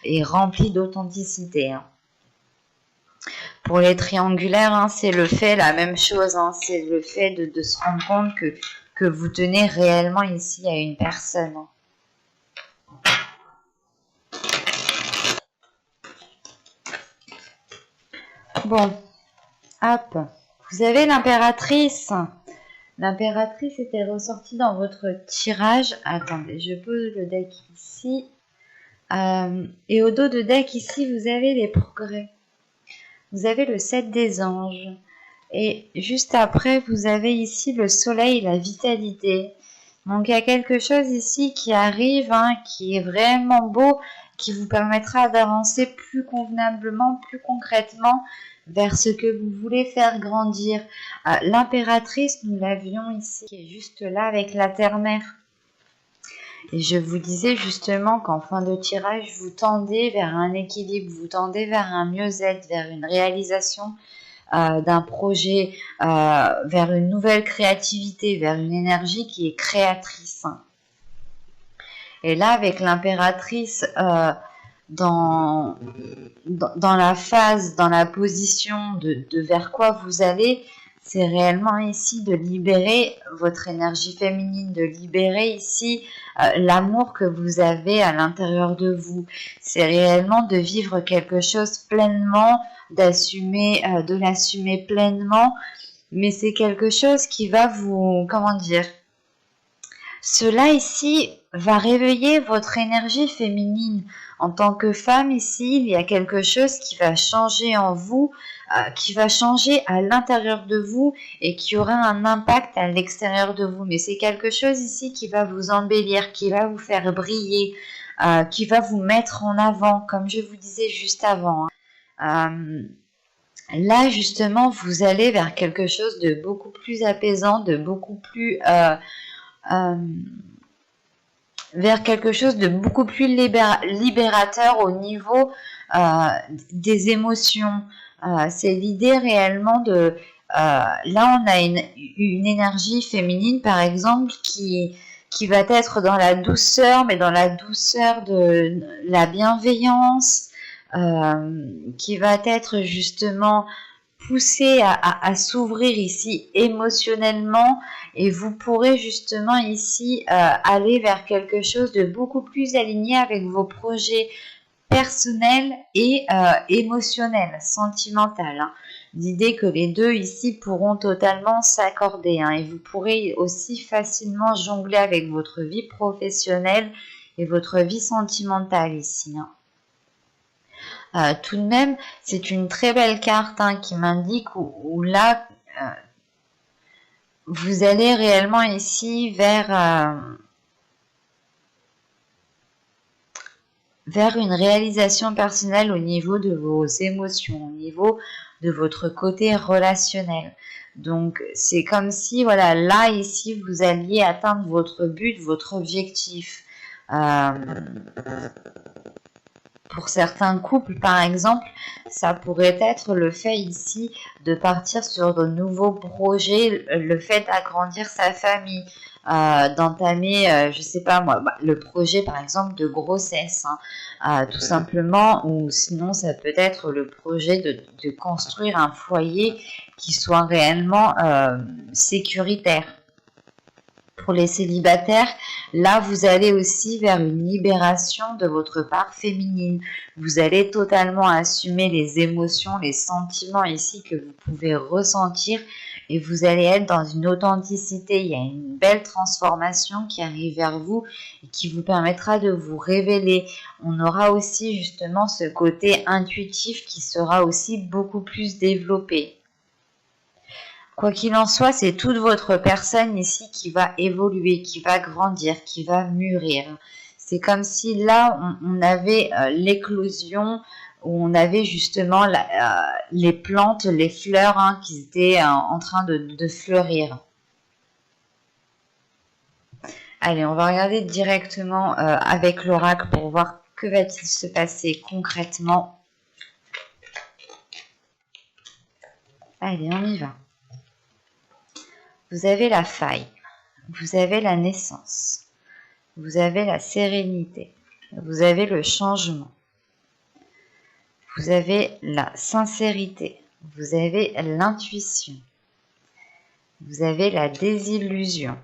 est rempli d'authenticité. Hein. Pour les triangulaires, hein, c'est le fait, la même chose, hein, c'est le fait de se rendre compte que vous tenez réellement ici à une personne. Hein. Bon, hop, vous avez l'impératrice. L'impératrice était ressortie dans votre tirage. Attendez, je pose le deck ici. Et au dos de deck ici, vous avez les progrès. Vous avez le 7 des anges. Et juste après, vous avez ici le soleil, la vitalité. Donc il y a quelque chose ici qui arrive, hein, qui est vraiment beau, qui vous permettra d'avancer plus convenablement, plus concrètement vers ce que vous voulez faire grandir. L'impératrice, nous l'avions ici, qui est juste là avec la terre-mère. Et je vous disais justement qu'en fin de tirage, vous tendez vers un équilibre, vous tendez vers un mieux-être, vers une réalisation d'un projet, vers une nouvelle créativité, vers une énergie qui est créatrice. Et là, avec l'impératrice dans la phase, dans la position de vers quoi vous allez, c'est réellement ici de libérer votre énergie féminine, de libérer ici l'amour que vous avez à l'intérieur de vous. C'est réellement de vivre quelque chose pleinement, d'assumer, de l'assumer pleinement, mais c'est quelque chose qui va vous, comment dire, cela ici va réveiller votre énergie féminine. En tant que femme ici, il y a quelque chose qui va changer en vous, qui va changer à l'intérieur de vous et qui aura un impact à l'extérieur de vous. Mais c'est quelque chose ici qui va vous embellir, qui va vous faire briller, qui va vous mettre en avant, comme je vous disais juste avant. Là, justement, vous allez vers quelque chose de beaucoup plus apaisant, de beaucoup plus... vers quelque chose de beaucoup plus libérateur au niveau des émotions. C'est l'idée réellement de... là, on a une énergie féminine, par exemple, qui va être dans la douceur, mais dans la douceur de la bienveillance, qui va être justement poussée à s'ouvrir ici émotionnellement, et vous pourrez justement ici aller vers quelque chose de beaucoup plus aligné avec vos projets personnels et émotionnels, sentimentaux. Hein. L'idée que les deux ici pourront totalement s'accorder, hein, et vous pourrez aussi facilement jongler avec votre vie professionnelle et votre vie sentimentale ici. Hein. Tout de même, c'est une très belle carte, hein, qui m'indique où là, vous allez réellement ici vers une réalisation personnelle au niveau de vos émotions, au niveau de votre côté relationnel. Donc, c'est comme si, voilà, là, ici, vous alliez atteindre votre but, votre objectif. Pour certains couples, par exemple, ça pourrait être le fait ici de partir sur de nouveaux projets, le fait d'agrandir sa famille, d'entamer, je sais pas moi, le projet par exemple de grossesse, hein, tout simplement, ou sinon ça peut être le projet de construire un foyer qui soit réellement sécuritaire. Pour les célibataires, là, vous allez aussi vers une libération de votre part féminine. Vous allez totalement assumer les émotions, les sentiments ici que vous pouvez ressentir, et vous allez être dans une authenticité. Il y a une belle transformation qui arrive vers vous et qui vous permettra de vous révéler. On aura aussi justement ce côté intuitif qui sera aussi beaucoup plus développé. Quoi qu'il en soit, c'est toute votre personne ici qui va évoluer, qui va grandir, qui va mûrir. C'est comme si là, on avait l'éclosion, où on avait justement les plantes, les fleurs, hein, qui étaient en train de fleurir. Allez, on va regarder directement avec l'oracle pour voir que va-t-il se passer concrètement. Allez, on y va. Vous avez la faille, vous avez la naissance, vous avez la sérénité, vous avez le changement, vous avez la sincérité, vous avez l'intuition, vous avez la désillusion,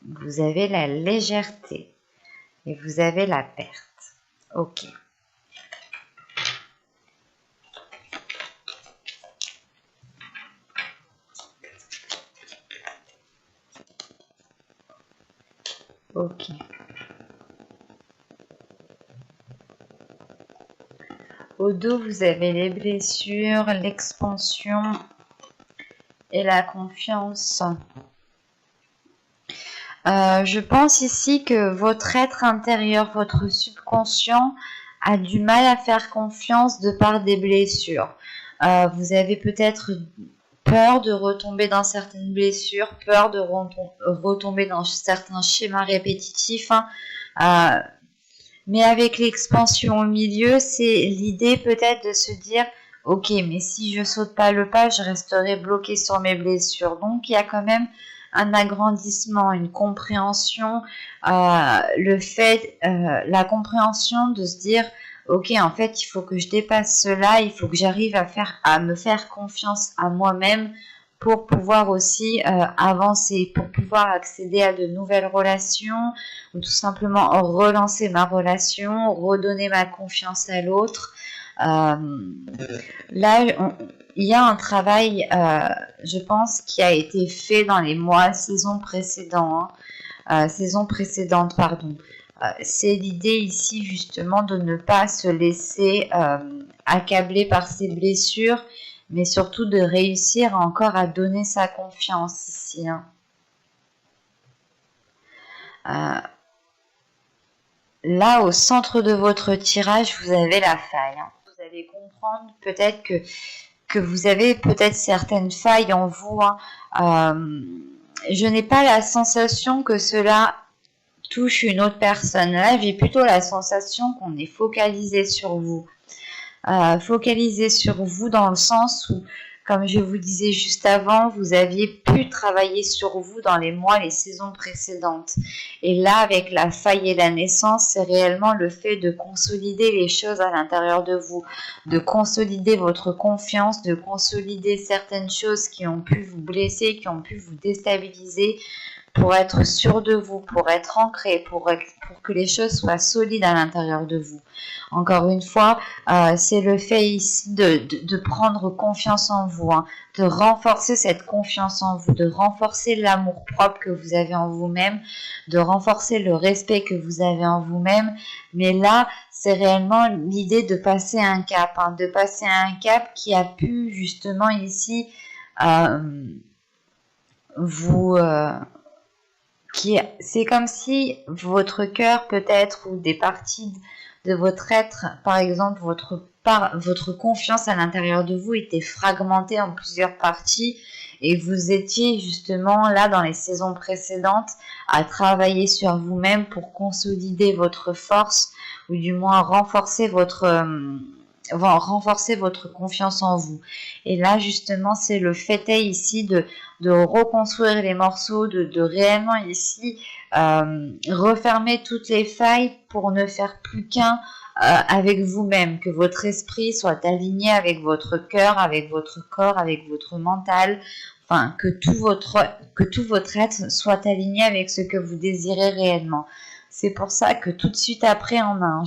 vous avez la légèreté et vous avez la perte. Ok. Ok. Au dos, vous avez les blessures, l'expansion et la confiance. Je pense ici que votre être intérieur, votre subconscient a du mal à faire confiance de par des blessures. Vous avez peut-être peur de retomber dans certaines blessures, peur de retomber dans certains schémas répétitifs. Mais avec l'expansion au milieu, c'est l'idée peut-être de se dire « Ok, mais si je saute pas le pas, je resterai bloqué sur mes blessures. » Donc, il y a quand même un agrandissement, une compréhension, la compréhension de se dire « Ok, en fait, il faut que je dépasse cela, il faut que j'arrive à me faire confiance à moi-même pour pouvoir aussi avancer, pour pouvoir accéder à de nouvelles relations ou tout simplement relancer ma relation, redonner ma confiance à l'autre. » Là, il y a un travail, je pense, qui a été fait dans les saisons précédentes, pardon. C'est l'idée ici justement de ne pas se laisser accabler par ces blessures, mais surtout de réussir encore à donner sa confiance ici. Là, au centre de votre tirage, vous avez la faille. Vous allez comprendre peut-être que vous avez peut-être certaines failles en vous. Je n'ai pas la sensation que cela touche une autre personne. Là, j'ai plutôt la sensation qu'on est focalisé sur vous. Focalisé sur vous dans le sens où, comme je vous disais juste avant, vous aviez pu travailler sur vous dans les saisons précédentes. Et là, avec la faille et la naissance, c'est réellement le fait de consolider les choses à l'intérieur de vous, de consolider votre confiance, de consolider certaines choses qui ont pu vous blesser, qui ont pu vous déstabiliser, pour être sûr de vous, pour être ancré, pour que les choses soient solides à l'intérieur de vous. Encore une fois, c'est le fait ici de prendre confiance en vous, de renforcer cette confiance en vous, de renforcer l'amour propre que vous avez en vous-même, de renforcer le respect que vous avez en vous-même. Mais là, c'est réellement l'idée de passer un cap, de passer un cap qui a pu justement ici c'est comme si votre cœur peut-être ou des parties de votre être, par exemple votre confiance à l'intérieur de vous était fragmentée en plusieurs parties et vous étiez justement là dans les saisons précédentes à travailler sur vous-même pour consolider votre force ou du moins renforcer votre confiance en vous. Et là justement c'est le fait ici de reconstruire les morceaux, de réellement ici refermer toutes les failles pour ne faire plus qu'un avec vous-même, que votre esprit soit aligné avec votre cœur, avec votre corps, avec votre mental, enfin que tout votre être soit aligné avec ce que vous désirez réellement. C'est pour ça que tout de suite après on a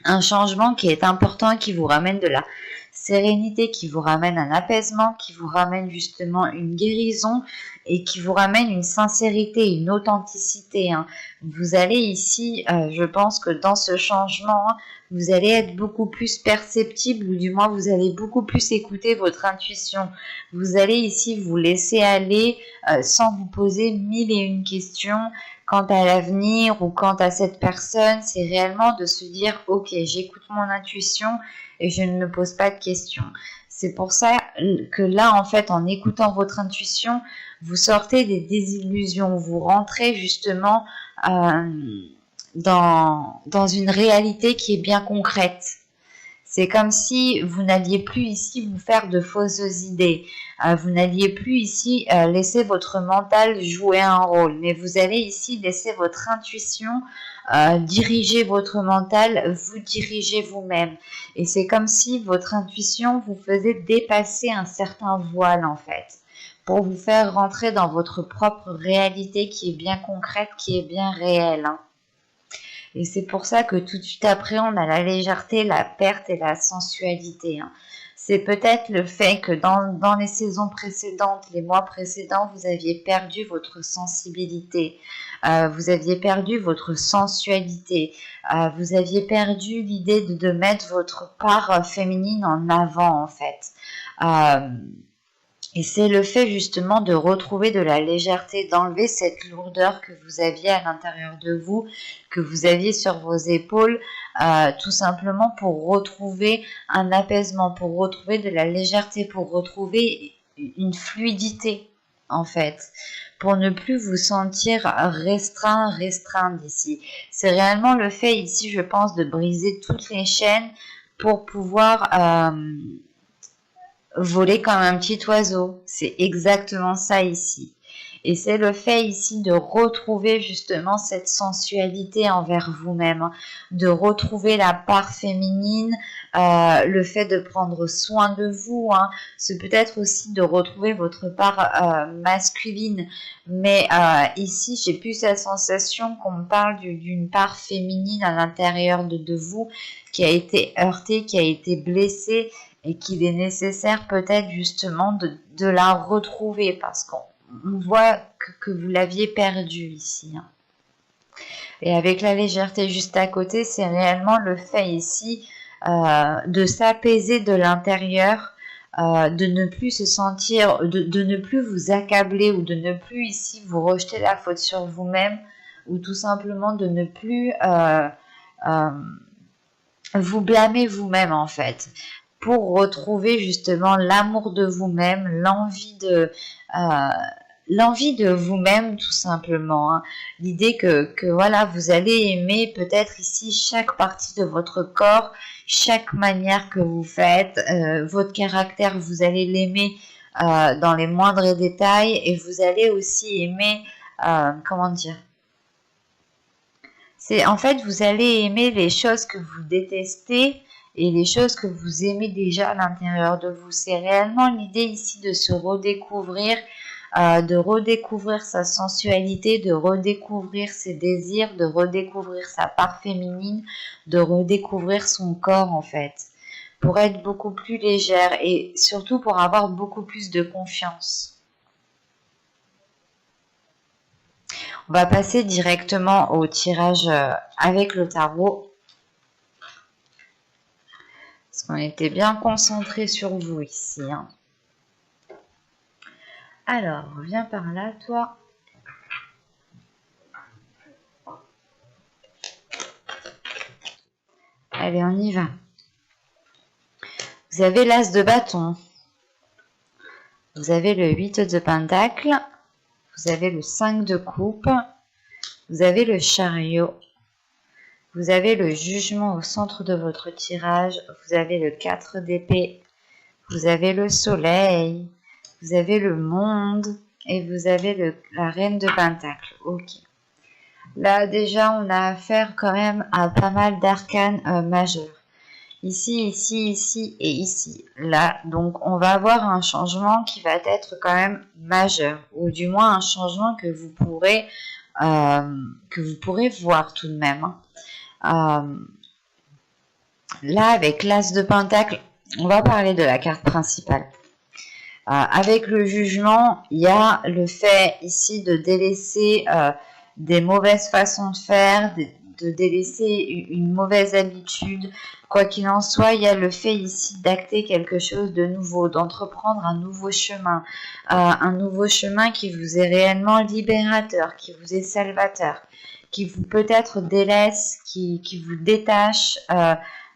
un changement qui est important, qui vous ramène de la sérénité, qui vous ramène un apaisement, qui vous ramène justement une guérison et qui vous ramène une sincérité, une authenticité. Vous allez ici, je pense que dans ce changement, vous allez être beaucoup plus perceptible ou du moins vous allez beaucoup plus écouter votre intuition. Vous allez ici vous laisser aller sans vous poser 1001 questions quant à l'avenir ou quant à cette personne. C'est réellement de se dire ok, j'écoute mon intuition et je ne me pose pas de questions. C'est pour ça que là, en fait, en écoutant votre intuition, vous sortez des désillusions, vous rentrez justement dans une réalité qui est bien concrète. C'est comme si vous n'alliez plus ici vous faire de fausses idées. Vous n'alliez plus ici laisser votre mental jouer un rôle. Mais vous allez ici laisser votre intuition dirigez votre mental, vous dirigez vous-même. Et c'est comme si votre intuition vous faisait dépasser un certain voile en fait, pour vous faire rentrer dans votre propre réalité qui est bien concrète, qui est bien réelle. Hein. Et c'est pour ça que tout de suite après, on a la légèreté, la perte et la sensualité. Hein. C'est peut-être le fait que dans les saisons précédentes, les mois précédents, vous aviez perdu votre sensibilité, vous aviez perdu votre sensualité, vous aviez perdu l'idée de mettre votre part féminine en avant en fait. Et c'est le fait justement de retrouver de la légèreté, d'enlever cette lourdeur que vous aviez à l'intérieur de vous, que vous aviez sur vos épaules, tout simplement pour retrouver un apaisement, pour retrouver de la légèreté, pour retrouver une fluidité en fait, pour ne plus vous sentir restreint d'ici. C'est réellement le fait ici, je pense, de briser toutes les chaînes pour pouvoir voler comme un petit oiseau. C'est exactement ça ici. Et c'est le fait ici de retrouver justement cette sensualité envers vous-même, de retrouver la part féminine, le fait de prendre soin de vous, hein. C'est peut-être aussi de retrouver votre part masculine. Mais ici, j'ai plus la sensation qu'on me parle d'une part féminine à l'intérieur de vous qui a été heurtée, qui a été blessée, et qu'il est nécessaire peut-être justement de la retrouver parce qu'on voit que vous l'aviez perdue ici. Hein. Et avec la légèreté juste à côté, c'est réellement le fait ici de s'apaiser de l'intérieur, de ne plus se sentir, de ne plus vous accabler ou de ne plus ici vous rejeter la faute sur vous-même ou tout simplement de ne plus vous blâmer vous-même en fait, pour retrouver justement l'amour de vous-même, l'envie de vous-même tout simplement. Hein. L'idée que voilà, vous allez aimer peut-être ici chaque partie de votre corps, chaque manière que vous faites, votre caractère, vous allez l'aimer dans les moindres détails et vous allez aussi aimer, comment dire, c'est en fait vous allez aimer les choses que vous détestez et les choses que vous aimez déjà à l'intérieur de vous. C'est réellement l'idée ici de se redécouvrir, de redécouvrir sa sensualité, de redécouvrir ses désirs, de redécouvrir sa part féminine, de redécouvrir son corps en fait, pour être beaucoup plus légère et surtout pour avoir beaucoup plus de confiance. On va passer directement au tirage avec le tarot. Parce qu'on était bien concentré sur vous ici. Hein. Alors, viens par là, toi. Allez, on y va. Vous avez l'as de bâton. Vous avez le 8 de pentacle. Vous avez le 5 de coupe. Vous avez le chariot. Vous avez le jugement au centre de votre tirage. Vous avez le 4 d'épée. Vous avez le soleil. Vous avez le monde. Et vous avez la reine de pentacle. Ok. Là, déjà, on a affaire quand même à pas mal d'arcanes majeurs. Ici, ici, ici et ici. Là, donc, on va avoir un changement qui va être quand même majeur. Ou du moins, un changement que vous pourrez voir tout de même. Là, avec l'as de pentacle, on va parler de la carte principale. Avec le jugement, il y a le fait ici de délaisser des mauvaises façons de faire, de délaisser une mauvaise habitude. Quoi qu'il en soit, il y a le fait ici d'acter quelque chose de nouveau, d'entreprendre un nouveau chemin qui vous est réellement libérateur, qui vous est salvateur, qui vous peut-être délaisse, qui vous détache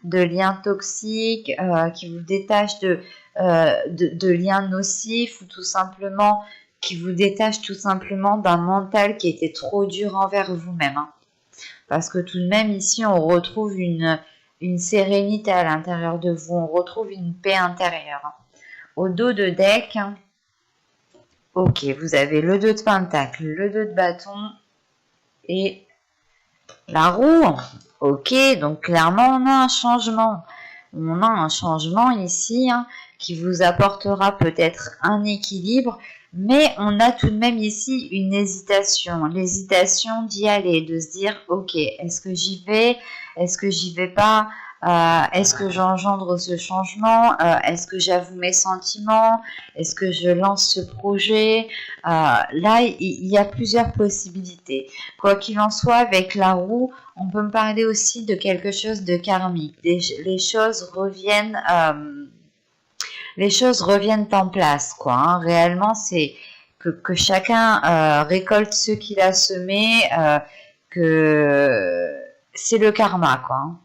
de liens toxiques, qui vous détache de liens nocifs ou tout simplement qui vous détache tout simplement d'un mental qui était trop dur envers vous-même. Hein. Parce que tout de même ici on retrouve une sérénité à l'intérieur de vous, on retrouve une paix intérieure. Hein. Au dos de deck, ok, vous avez le 2 de pentacle, le 2 de bâton et La roue, ok, donc clairement on a un changement. On a un changement ici hein, qui vous apportera peut-être un équilibre, mais on a tout de même ici une hésitation. L'hésitation d'y aller, de se dire, ok, est-ce que j'y vais? Est-ce que j'y vais pas? Est-ce que j'engendre ce changement? Est-ce que j'avoue mes sentiments? Est-ce que je lance ce projet? Là, il y a plusieurs possibilités. Quoi qu'il en soit, avec la roue, on peut me parler aussi de quelque chose de karmique. Les choses reviennent en place, quoi. Hein. Réellement, c'est que chacun récolte ce qu'il a semé, que c'est le karma, quoi. Hein.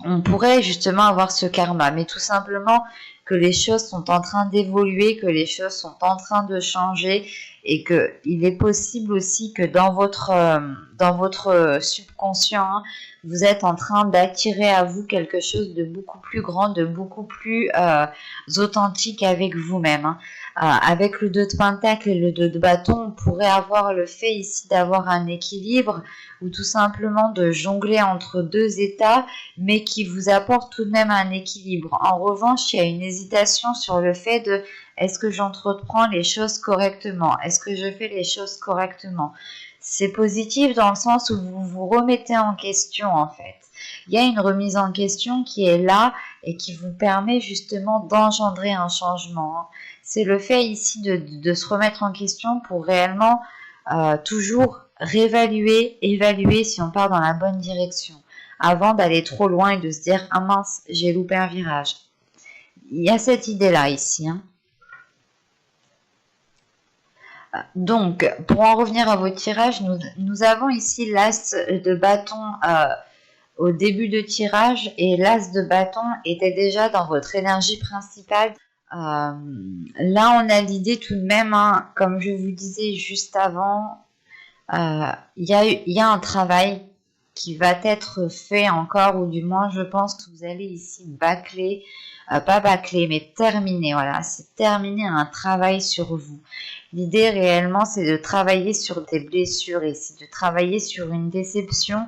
On pourrait justement avoir ce karma, mais tout simplement que les choses sont en train d'évoluer, que les choses sont en train de changer et que il est possible aussi que dans votre subconscient, hein, vous êtes en train d'attirer à vous quelque chose de beaucoup plus grand, de beaucoup plus authentique avec vous-même. Hein. Avec le 2 de pentacle et le 2 de bâton, on pourrait avoir le fait ici d'avoir un équilibre ou tout simplement de jongler entre deux états, mais qui vous apporte tout de même un équilibre. En revanche, il y a une hésitation sur le fait de est-ce que j'entreprends les choses correctement? Est-ce que je fais les choses correctement? C'est positif dans le sens où vous vous remettez en question en fait. Il y a une remise en question qui est là et qui vous permet justement d'engendrer un changement. C'est le fait ici de se remettre en question pour réellement toujours réévaluer, évaluer si on part dans la bonne direction avant d'aller trop loin et de se dire ah mince, j'ai loupé un virage. Il y a cette idée-là ici. Hein. Donc, pour en revenir à votre tirage, nous avons ici l'as de bâton au début de tirage et l'as de bâton était déjà dans votre énergie principale. Là, on a l'idée tout de même, hein, comme je vous disais juste avant, il y a un travail qui va être fait encore, ou du moins je pense que vous allez ici bâcler, pas bâcler, mais terminer, voilà, c'est terminer un travail sur vous. L'idée réellement, c'est de travailler sur des blessures ici, de travailler sur une déception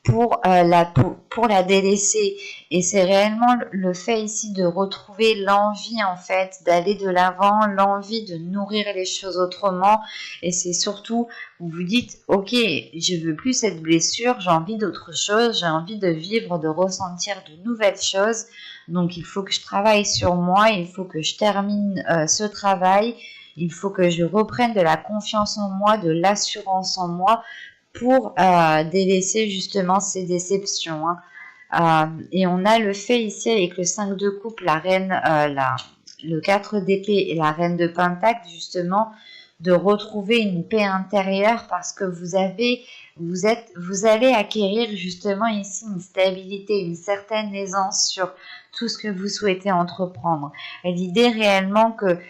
pour la délaisser. Et c'est réellement le fait ici de retrouver l'envie en fait d'aller de l'avant, l'envie de nourrir les choses autrement. Et c'est surtout, vous vous dites, ok, je veux plus cette blessure, j'ai envie d'autre chose, j'ai envie de vivre, de ressentir de nouvelles choses. Donc il faut que je travaille sur moi, il faut que je termine ce travail, il faut que je reprenne de la confiance en moi, de l'assurance en moi, pour délaisser justement ces déceptions. Hein. Et on a le fait ici avec le 5 de coupe, la reine, le 4 d'épée et la reine de pentacle, justement, de retrouver une paix intérieure parce que vous allez acquérir justement ici une stabilité, une certaine aisance sur tout ce que vous souhaitez entreprendre. Et l'idée réellement que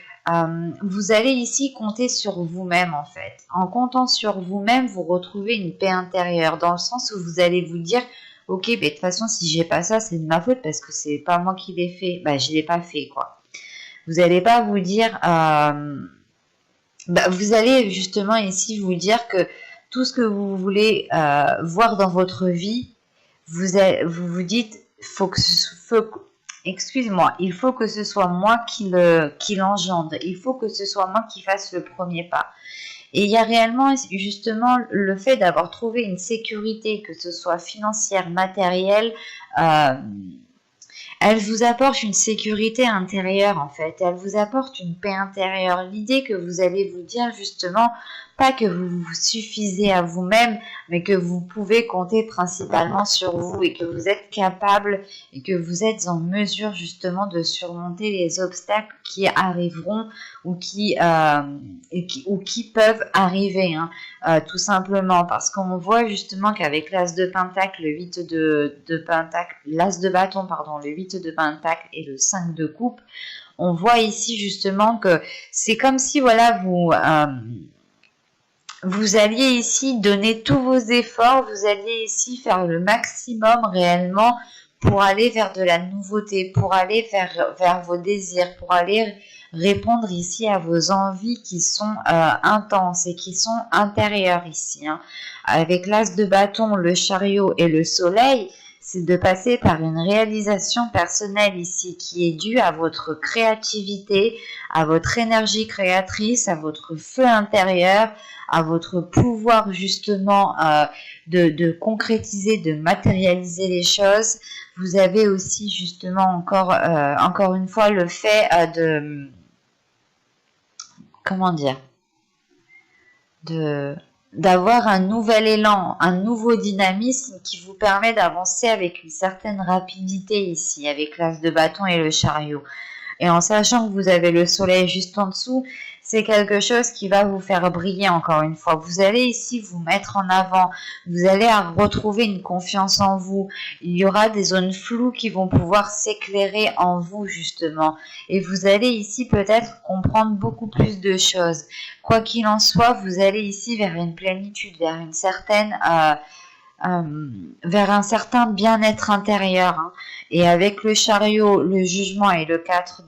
vous allez ici compter sur vous-même en fait. En comptant sur vous-même, vous retrouvez une paix intérieure dans le sens où vous allez vous dire ok, de toute façon si j'ai pas ça, c'est de ma faute parce que c'est pas moi qui l'ai fait. Bah je l'ai pas fait quoi. Vous n'allez pas vous dire vous allez justement ici vous dire que tout ce que vous voulez voir dans votre vie, vous vous dites excuse-moi, il faut que ce soit moi qui l'engendre, il faut que ce soit moi qui fasse le premier pas. Et il y a réellement justement le fait d'avoir trouvé une sécurité, que ce soit financière, matérielle, elle vous apporte une sécurité intérieure en fait, elle vous apporte une paix intérieure. L'idée que vous allez vous dire justement, pas que vous vous suffisez à vous-même, mais que vous pouvez compter principalement sur vous et que vous êtes capable et que vous êtes en mesure justement de surmonter les obstacles qui arriveront ou qui peuvent arriver, hein, tout simplement parce qu'on voit justement qu'avec l'as de pentacle, le 8 de pentacle, l'as de bâton, pardon, le 8 de pentacle et le 5 de coupe, on voit ici justement que c'est comme si voilà vous alliez ici donner tous vos efforts, vous alliez ici faire le maximum réellement pour aller vers de la nouveauté, pour aller vers vos désirs, pour aller répondre ici à vos envies qui sont intenses et qui sont intérieures ici. Hein. Avec l'as de bâton, le chariot et le soleil, c'est de passer par une réalisation personnelle ici qui est due à votre créativité, à votre énergie créatrice, à votre feu intérieur, à votre pouvoir justement de concrétiser, de matérialiser les choses. Vous avez aussi justement encore une fois le fait comment dire, d'avoir un nouvel élan, un nouveau dynamisme qui vous permet d'avancer avec une certaine rapidité ici, avec l'as de bâton et le chariot. Et en sachant que vous avez le soleil juste en dessous, c'est quelque chose qui va vous faire briller encore une fois. Vous allez ici vous mettre en avant, vous allez retrouver une confiance en vous. Il y aura des zones floues qui vont pouvoir s'éclairer en vous justement. Et vous allez ici peut-être comprendre beaucoup plus de choses. Quoi qu'il en soit, vous allez ici vers une plénitude, vers une certaine... vers un certain bien-être intérieur. Hein. Et avec le chariot, le jugement et le 4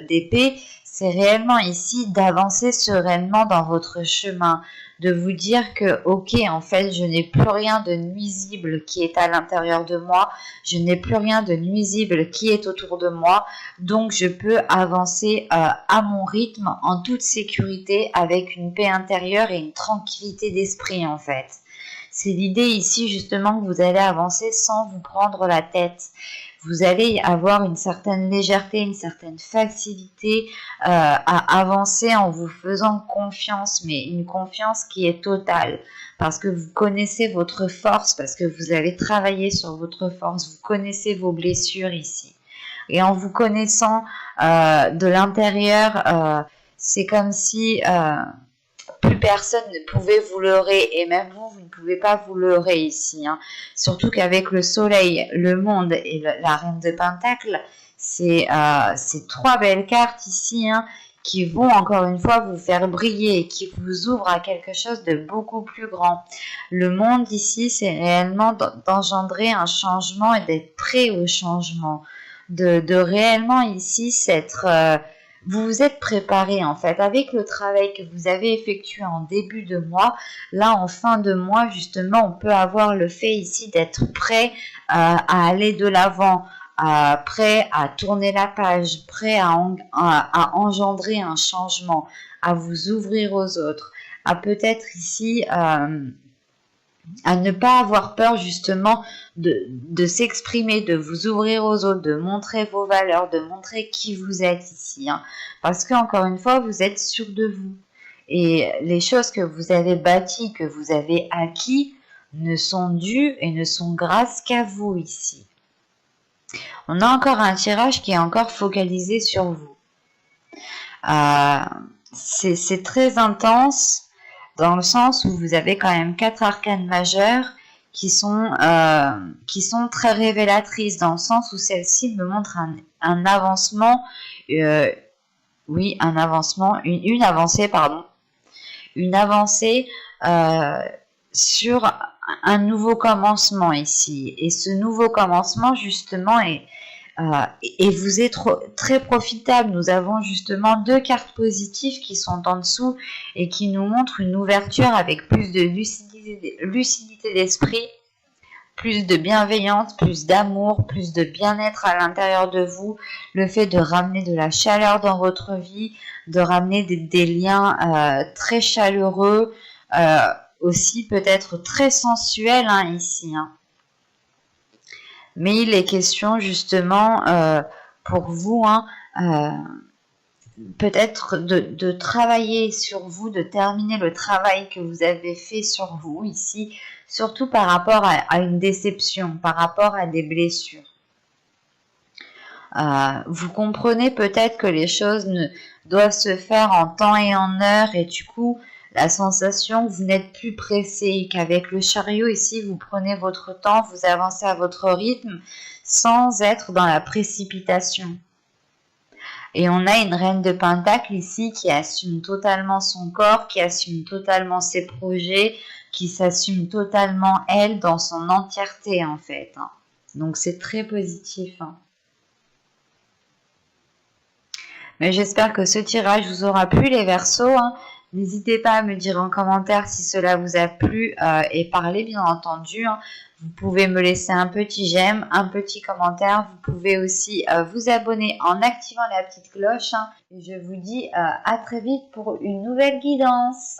d'épée, c'est réellement ici d'avancer sereinement dans votre chemin, de vous dire que ok, en fait, je n'ai plus rien de nuisible qui est à l'intérieur de moi, je n'ai plus rien de nuisible qui est autour de moi, donc je peux avancer à mon rythme en toute sécurité avec une paix intérieure et une tranquillité d'esprit en fait. C'est l'idée ici justement que vous allez avancer sans vous prendre la tête. Vous allez avoir une certaine légèreté, une certaine facilité à avancer en vous faisant confiance, mais une confiance qui est totale. Parce que vous connaissez votre force, parce que vous avez travaillé sur votre force, vous connaissez vos blessures ici. Et en vous connaissant de l'intérieur, c'est comme si... plus personne ne pouvait vous leurrer et même vous ne pouvez pas vous leurrer ici. Hein. Surtout qu'avec le soleil, le monde et la reine de Pentacle, c'est trois belles cartes ici hein, qui vont encore une fois vous faire briller et qui vous ouvrent à quelque chose de beaucoup plus grand. Le monde ici, c'est réellement d'engendrer un changement et d'être prêt au changement. De réellement ici s'être... vous vous êtes préparé en fait avec le travail que vous avez effectué en début de mois. Là, en fin de mois, justement, on peut avoir le fait ici d'être prêt à aller de l'avant, prêt à tourner la page, prêt à engendrer un changement, à vous ouvrir aux autres, à peut-être ici... à ne pas avoir peur justement de s'exprimer, de vous ouvrir aux autres, de montrer vos valeurs, de montrer qui vous êtes ici. Hein. Parce que encore une fois, vous êtes sûr de vous. Et les choses que vous avez bâties, que vous avez acquis, ne sont dues et ne sont grâces qu'à vous ici. On a encore un tirage qui est encore focalisé sur vous. C'est très intense. Dans le sens où vous avez quand même 4 arcanes majeures qui sont très révélatrices, dans le sens où celle-ci me montre un avancement, oui, un avancement, une avancée, pardon, une avancée sur un nouveau commencement ici. Et ce nouveau commencement, justement, et vous êtes très profitable. Nous avons justement 2 cartes positives qui sont en dessous et qui nous montrent une ouverture avec plus de lucidité d'esprit, plus de bienveillance, plus d'amour, plus de bien-être à l'intérieur de vous, le fait de ramener de la chaleur dans votre vie, de ramener des liens très chaleureux, aussi peut-être très sensuels hein, ici. Hein. Mais il est question justement pour vous, hein, peut-être de travailler sur vous, de terminer le travail que vous avez fait sur vous ici, surtout par rapport à une déception, par rapport à des blessures. Vous comprenez peut-être que les choses doivent se faire en temps et en heure et du coup, la sensation que vous n'êtes plus pressé, qu'avec le chariot ici, vous prenez votre temps, vous avancez à votre rythme sans être dans la précipitation. Et on a une reine de Pentacle ici qui assume totalement son corps, qui assume totalement ses projets, qui s'assume totalement elle dans son entièreté en fait. Donc c'est très positif. Mais j'espère que ce tirage vous aura plu les Verseaux. N'hésitez pas à me dire en commentaire si cela vous a plu et parler bien entendu. Vous pouvez me laisser un petit j'aime, un petit commentaire. Vous pouvez aussi vous abonner en activant la petite cloche. Et je vous dis à très vite pour une nouvelle guidance.